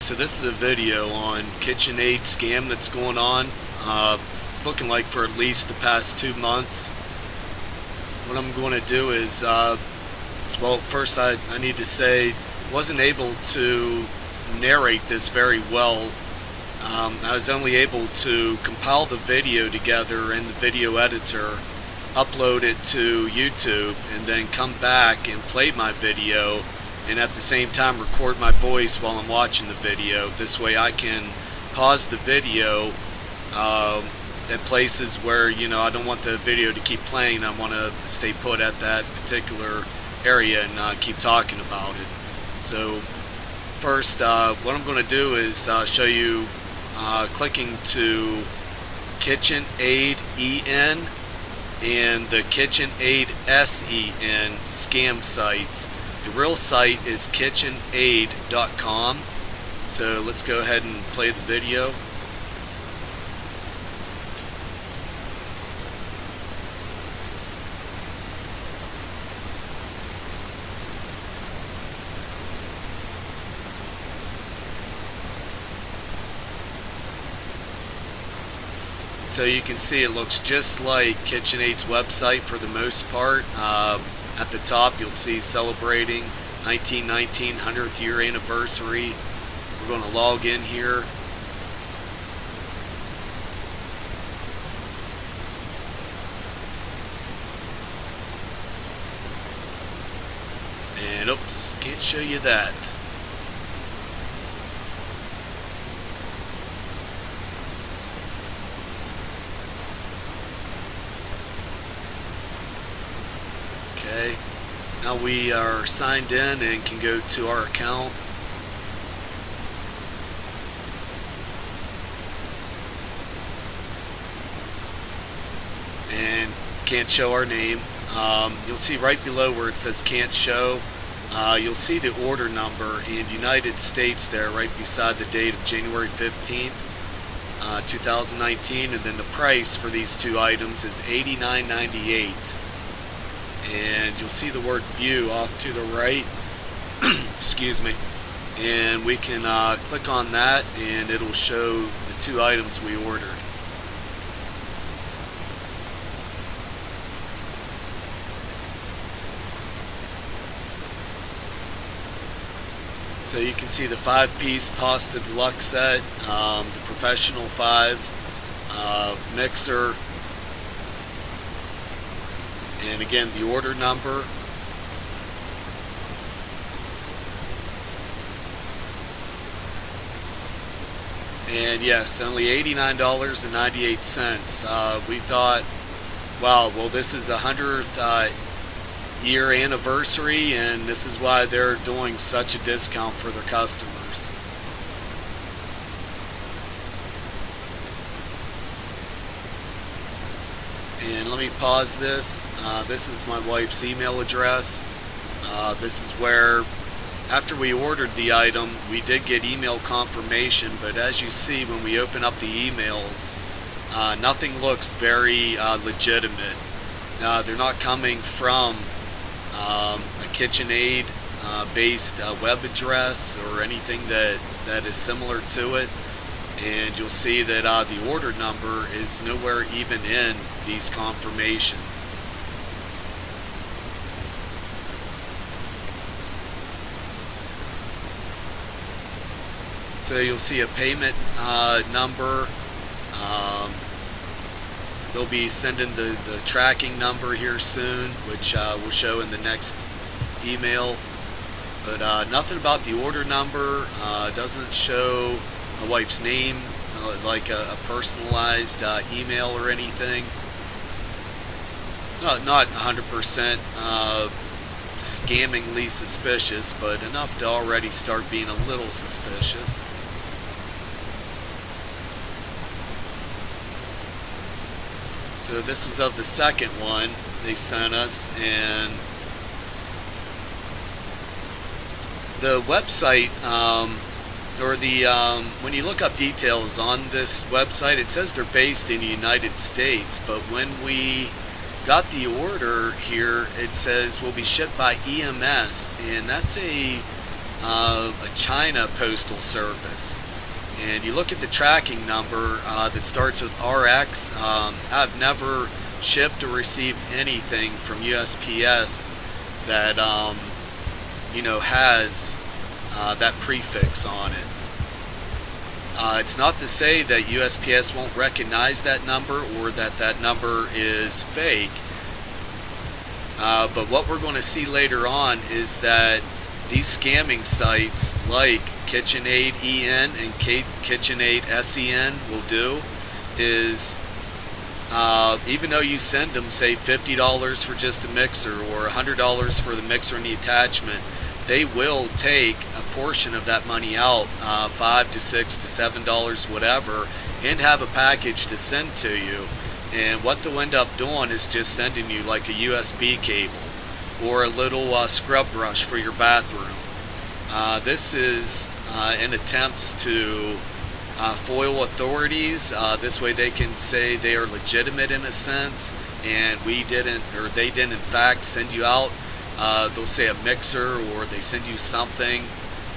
So this is a video on KitchenaidEN scam that's going on. It's looking like for at least the past 2 months. What I'm going to do is, well, first I need to say, wasn't able to narrate this very well. I was only able to compile the video together in the video editor, upload it to YouTube, and then come back and play my video, and at the same time record my voice while I'm watching the video. This way I can pause the video at places where, you know, I don't want the video to keep playing. I want to stay put at that particular area and keep talking about it. So first, what I'm going to do is show you clicking to KitchenaidEN and the KitchenaidSEN scam sites. The real site is KitchenaidEN.com. So let's go ahead and play the video. So you can see it looks just like Kitchenaid's website for the most part. At the top you'll see celebrating 1919 100th year anniversary. We're going to log in here. And oops, can't show you that. Okay, now we are signed in and can go to our account. And can't show our name. You'll see right below where it says can't show, you'll see the order number and United States there right beside the date of January 15th, 2019, and then the price for these two items is $89.98. And you'll see the word view off to the right. Excuse me. And we can click on that and it'll show the two items we ordered. So you can see the 5-piece pasta deluxe set, the professional 5, mixer, and again the order number. And yes, only $89.98. We thought, wow, well, this is a 100th year anniversary, and this is why they're doing such a discount for their customers. And let me pause this. This is my wife's email address. This is where, after we ordered the item, we did get email confirmation, but as you see when we open up the emails, nothing looks very legitimate. They're not coming from a KitchenaidEN based web address or anything that is similar to it. And you'll see that the order number is nowhere even in these confirmations. So you'll see a payment number. They'll be sending the tracking number here soon, which will show in the next email. But nothing about the order number. Doesn't show my wife's name, like a personalized email or anything. Not 100% scammingly suspicious, but enough to already start being a little suspicious. So this was of the second one they sent us, and the website, when you look up details on this website, it says they're based in the United States, but when we got the order here, it says will be shipped by EMS, and that's a a China postal service. And you look at the tracking number that starts with RX. I've never shipped or received anything from USPS that has that prefix on it. It's not to say that USPS won't recognize that number or that that number is fake. But what we're going to see later on is that these scamming sites like KitchenaidEN and KitchenaidSEN will do is, even though you send them, say, $50 for just a mixer or $100 for the mixer and the attachment, they will take a portion of that money out, $5 to $6 to $7, whatever, and have a package to send to you. And what they'll end up doing is just sending you like a USB cable or a little scrub brush for your bathroom. This is in attempts to foil authorities. This way they can say they are legitimate in a sense, and they didn't in fact send you out. They'll say a mixer, or they send you something,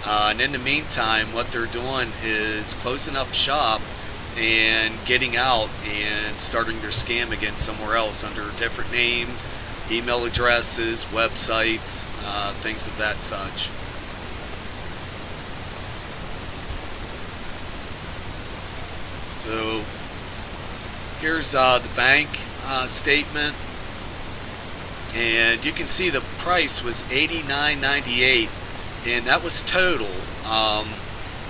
and in the meantime what they're doing is closing up shop and getting out and starting their scam again somewhere else under different names, email addresses, websites, things of that such. So here's the bank statement, and you can see the price was $89.98, and that was total.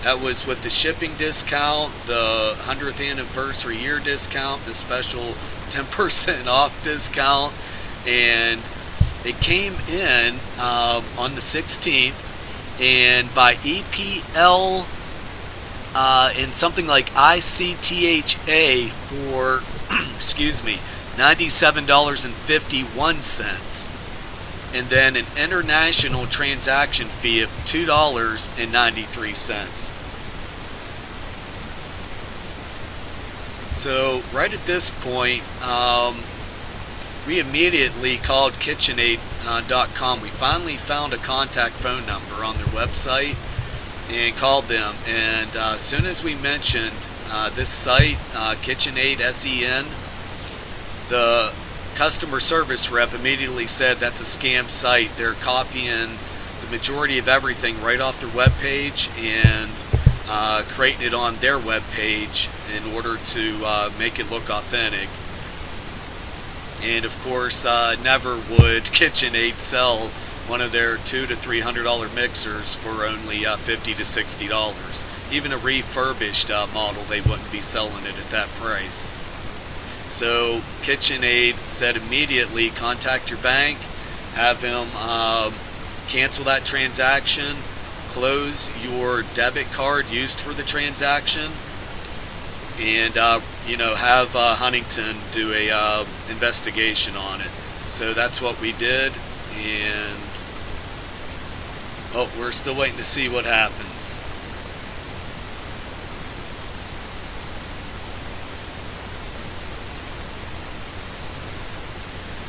That was with the shipping discount, the 100th anniversary year discount, the special 10% off discount, and it came in on the 16th, and by EPL in something like ICTHA for $97.51, and then an international transaction fee of $2.93. So right at this point, we immediately called KitchenaidEN.com. We finally found a contact phone number on their website and called them, and as soon as we mentioned this site, KitchenaidSEN, the customer service rep immediately said that's a scam site. They're copying the majority of everything right off their web page and creating it on their web page in order to make it look authentic. And of course, never would KitchenaidEN sell one of their $200 to $300 mixers for only $50 to $60. Even a refurbished model, they wouldn't be selling it at that price. So KitchenaidEN said immediately contact your bank, have him cancel that transaction, close your debit card used for the transaction, and have Huntington do a investigation on it. So that's what we did, and we're still waiting to see what happens.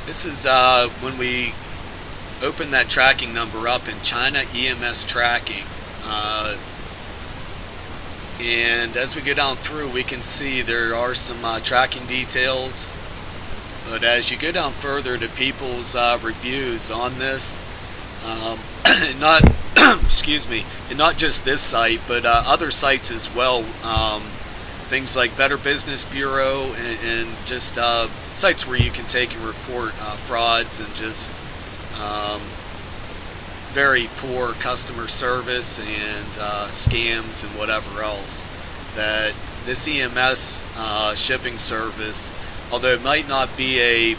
This is when we open that tracking number up in China EMS tracking. And as we go down through, we can see there are some tracking details. But as you go down further to people's reviews on this, and not and not just this site, but other sites as well. Things like Better Business Bureau and just sites where you can take and report frauds and just very poor customer service and scams and whatever else. That this EMS shipping service, although it might not be a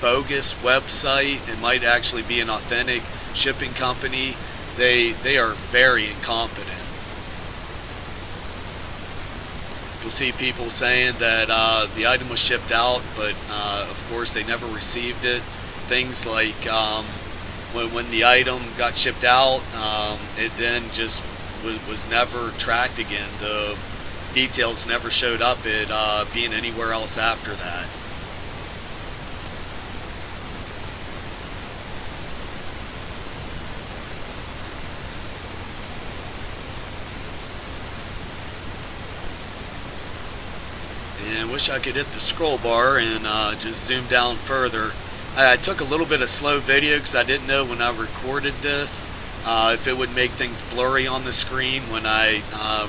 bogus website, it might actually be an authentic shipping company, they are very incompetent. You'll see people saying that the item was shipped out, but of course they never received it. Things like when the item got shipped out, it then just was never tracked again. The details never showed up it being anywhere else after that. And wish I could hit the scroll bar and just zoom down further. I took a little bit of slow video because I didn't know when I recorded this if it would make things blurry on the screen when I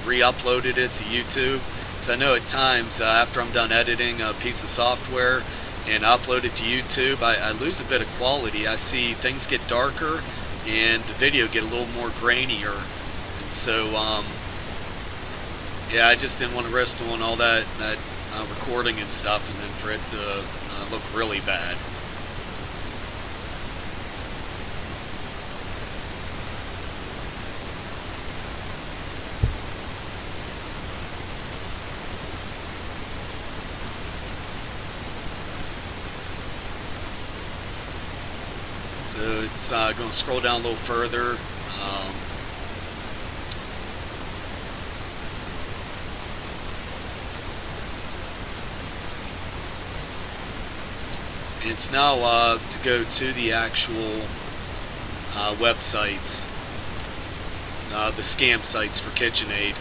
re-uploaded it to YouTube. Because I know at times after I'm done editing a piece of software and upload it to YouTube, I lose a bit of quality. I see things get darker and the video get a little more grainier. And so, yeah, I just didn't want to risk doing all that recording and stuff and then for it to look really bad. So it's going to scroll down a little further. It's now to go to the actual websites, the scam sites for KitchenaidEN.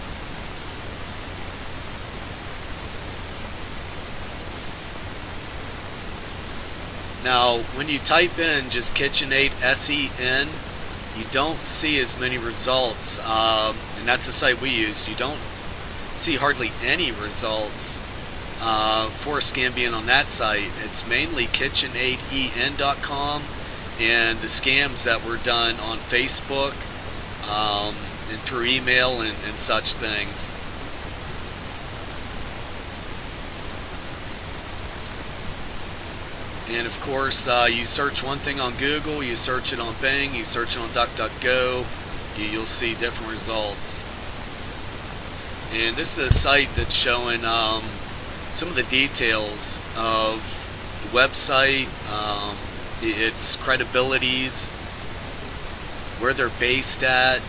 Now, when you type in just KitchenaidSEN, you don't see as many results, and that's the site we used. You don't see hardly any results for a scam being on that site. It's mainly KitchenaidEN.com and the scams that were done on Facebook and through email and such things. And of course, you search one thing on Google, you search it on Bing, you search it on DuckDuckGo, you'll see different results. And this is a site that's showing some of the details of the website, its credibilities, where they're based at.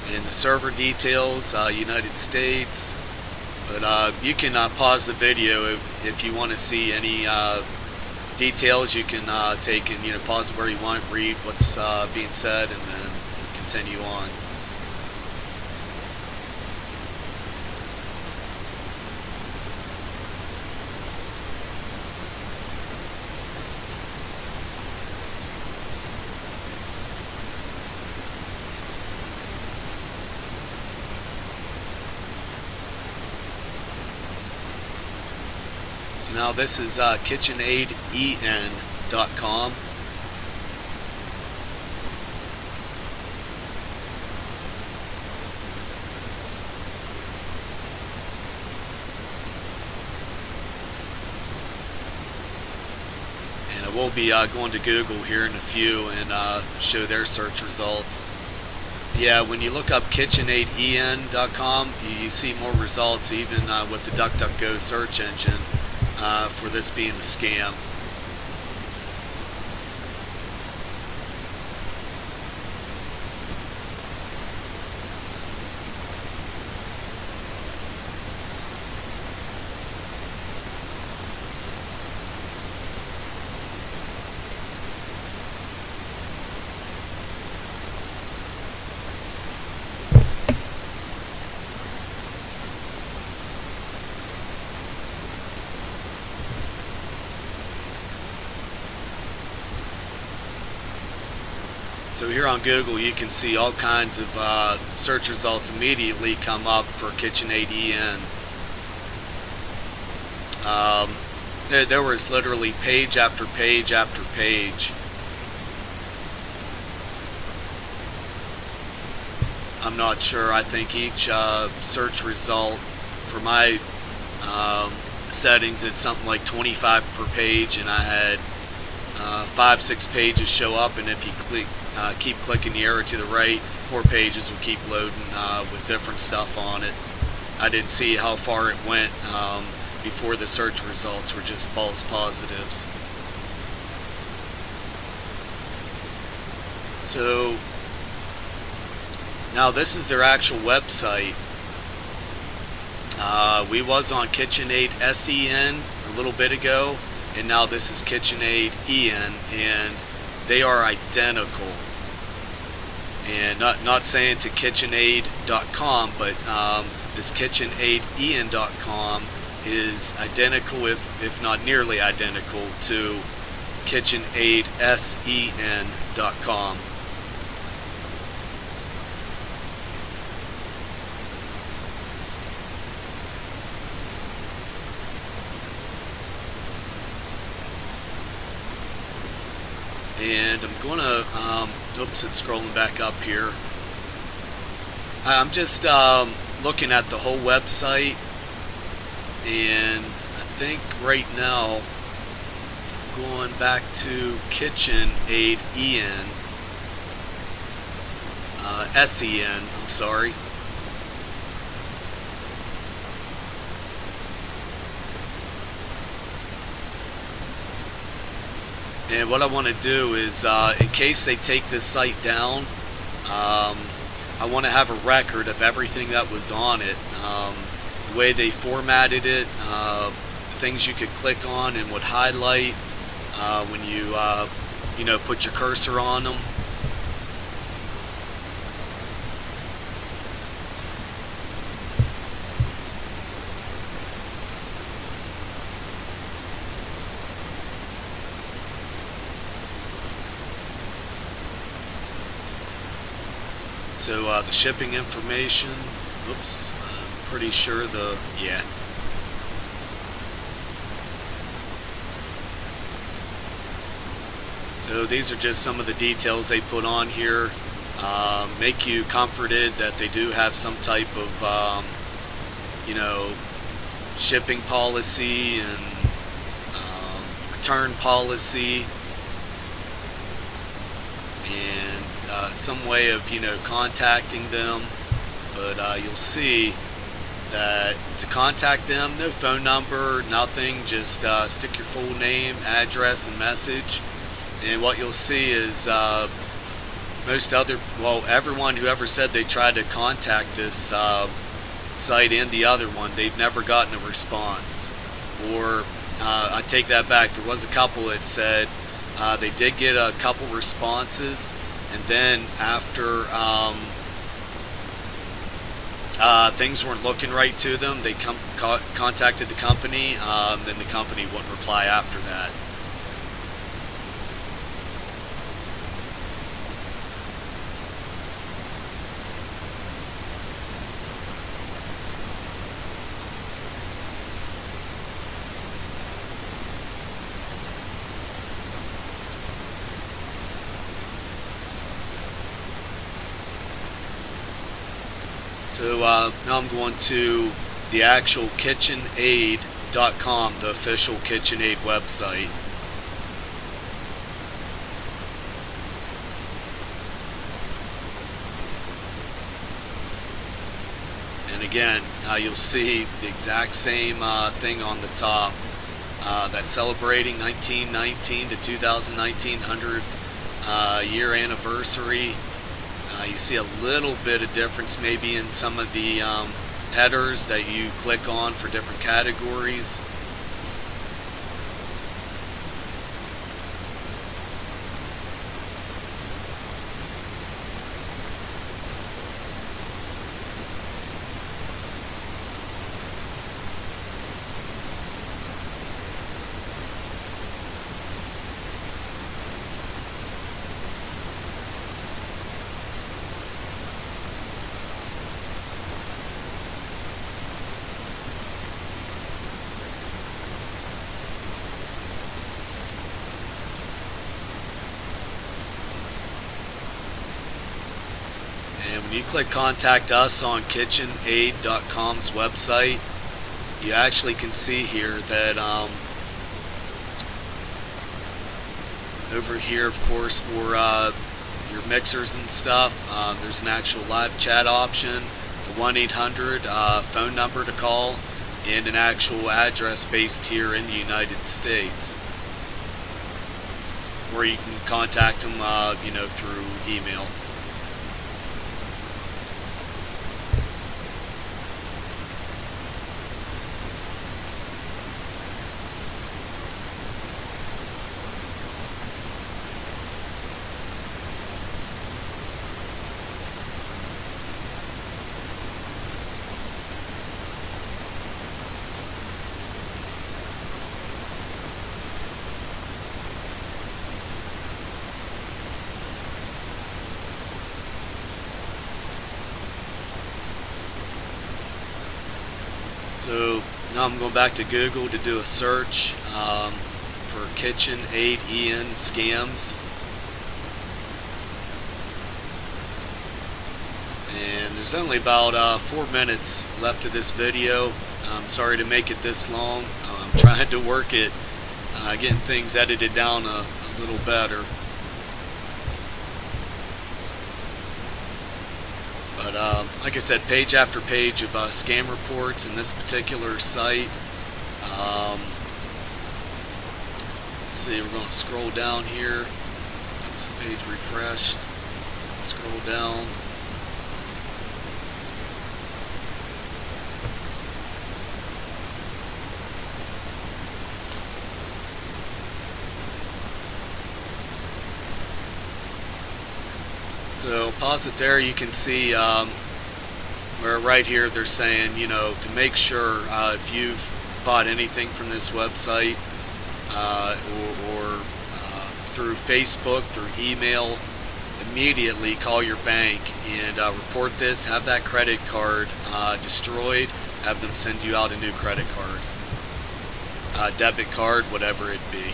And the server details, United States. But you can pause the video if you want to see any details. You can take and pause it where you want, read what's being said, and then continue on. So now this is KitchenaidEN.com. And I will be going to Google here in a few and show their search results. Yeah, when you look up KitchenaidEN.com, you see more results even with the DuckDuckGo search engine. For this being a scam. So here on Google you can see all kinds of search results immediately come up for KitchenaidEN. There was literally page after page after page. I'm not sure. I think each search result for my settings, it's something like 25 per page, and I had 5-6 pages show up, and if you keep clicking the arrow to the right, more pages will keep loading with different stuff on it. I didn't see how far it went before the search results were just false positives. So now this is their actual website. We was on KitchenaidSEN a little bit ago, and now this is KitchenaidEN, and they are identical. And not saying to KitchenaidEN.com, but this KitchenaidEN.com is identical, if not nearly identical, to KitchenaidSEN.com. And I'm gonna, oops, it's scrolling back up here. I'm just looking at the whole website, and I think right now, going back to KitchenaidEN, SEN, I'm sorry. And what I want to do is, in case they take this site down, I want to have a record of everything that was on it, the way they formatted it, things you could click on and would highlight when you put your cursor on them. So the shipping information, oops, I'm pretty sure yeah. So these are just some of the details they put on here. Make you comforted that they do have some type of, shipping policy and return policy. And some way of contacting them, but you'll see that to contact them, no phone number, nothing, just stick your full name, address, and message. And what you'll see is everyone who ever said they tried to contact this site and the other one, they've never gotten a response. Or I take that back, there was a couple that said they did get a couple responses, and then after things weren't looking right to them, they contacted the company, then the company wouldn't reply after that. So now I'm going to the actual KitchenaidEN.com, the official KitchenaidEN website. And again, you'll see the exact same thing on the top. That's celebrating 1919 to 2019 100th year anniversary. You see a little bit of difference maybe in some of the headers that you click on for different categories. And when you click contact us on KitchenaidEN.com's website, you actually can see here that over here, of course, for your mixers and stuff, there's an actual live chat option, the 1-800 phone number to call, and an actual address based here in the United States, where you can contact them through email. So now I'm going back to Google to do a search for KitchenaidEN scams. And there's only about 4 minutes left of this video. I'm sorry to make it this long. I'm trying to work it, getting things edited down a little better. But like I said, page after page of scam reports in this particular site. Let's see, we're going to scroll down here. Oops, the page refreshed. Scroll down. So pause it there. You can see where right here they're saying, you know, to make sure if you've bought anything from this website or through Facebook, through email, immediately call your bank and report this. Have that credit card destroyed. Have them send you out a new credit card, debit card, whatever it be.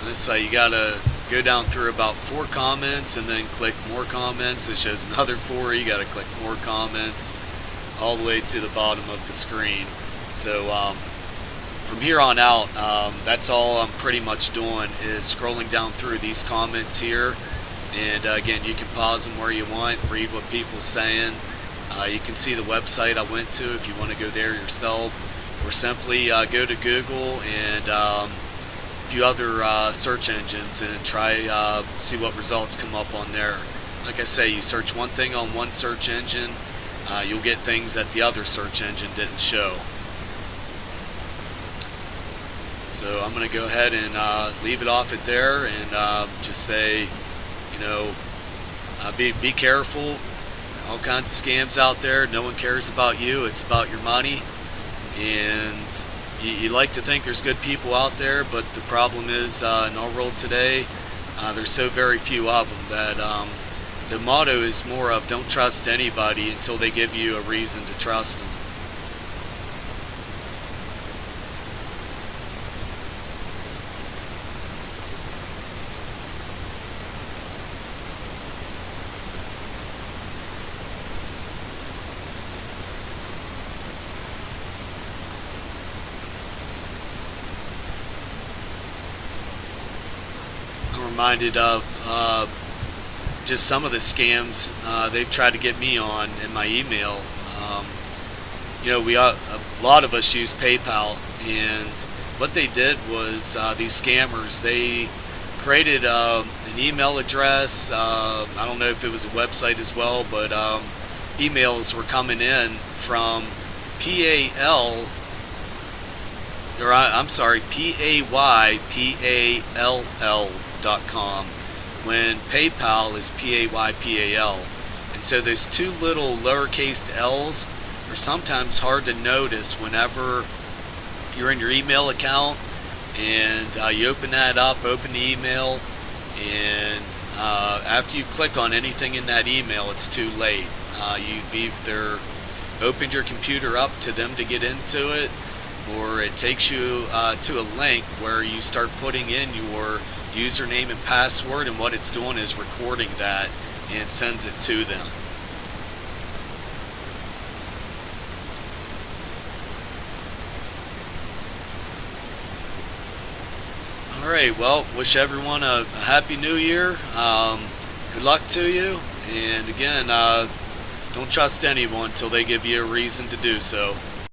This site, you gotta go down through about 4 comments and then click more comments. It shows another 4. You gotta click more comments all the way to the bottom of the screen. So from here on out, that's all I'm pretty much doing is scrolling down through these comments here. And again, you can pause them where you want, read what people's saying. You can see the website I went to if you want to go there yourself, or simply go to Google and few other search engines and try see what results come up on there. Like I say, you search one thing on one search engine, you'll get things that the other search engine didn't show. So I'm going to go ahead and leave it off at there and just say, you know, be careful. All kinds of scams out there. No one cares about you. It's about your money. And you like to think there's good people out there, but the problem is in our world today, there's so very few of them that the motto is more of don't trust anybody until they give you a reason to trust them. Reminded of just some of the scams they've tried to get me on in my email. You know, a lot of us use PayPal, and what they did was these scammers, they created an email address. I don't know if it was a website as well, but emails were coming in from PayPal, PayPal.com, when PayPal is PayPal. And so those two little lowercase L's are sometimes hard to notice whenever you're in your email account and you open that up, open the email, and after you click on anything in that email, it's too late. You've either opened your computer up to them to get into it, or it takes you to a link where you start putting in your username and password, and what it's doing is recording that and sends it to them. Alright, well, wish everyone a happy new year. Good luck to you, and again, don't trust anyone until they give you a reason to do so.